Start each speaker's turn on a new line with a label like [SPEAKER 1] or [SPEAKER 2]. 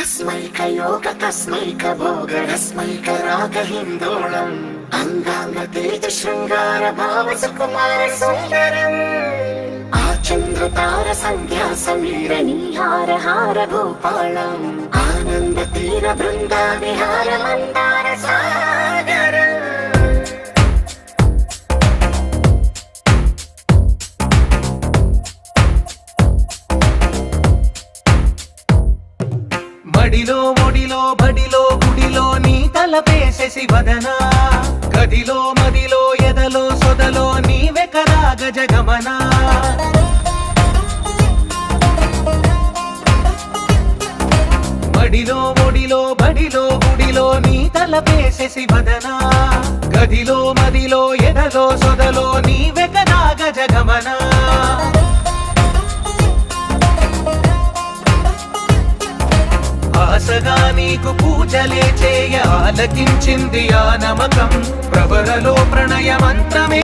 [SPEAKER 1] तस्मैकयोग तस्मैकभोगरस्मैकरागहिन्दोळम् अङ्गाङ्गतेज शृङ्गार भाव सुकुमार सुन्दरम् आचन्द्रतार सन्ध्या समीर नीहार हार भूपालम् आनन्द तीर बृन्दा विहार मन्दार सागरम्
[SPEAKER 2] మడిలో ఒడిలో బడిలో గుడిలో నీ తలపేసే శివదనా గదిలో మదిలో ఎదలో సొదలో నీవే కదా గజగమనా మడిలో ఒడిలో బడిలో గుడిలో నీ తలపేసే శివదనా గదిలో మదిలో ఎదలో సొదలో నీవే కదా గజగమనా ఆశగా నీకు పూజలే చేయ ఆలకించింది ఆ నమకం ప్రవరలో ప్రణయ మంత్రమే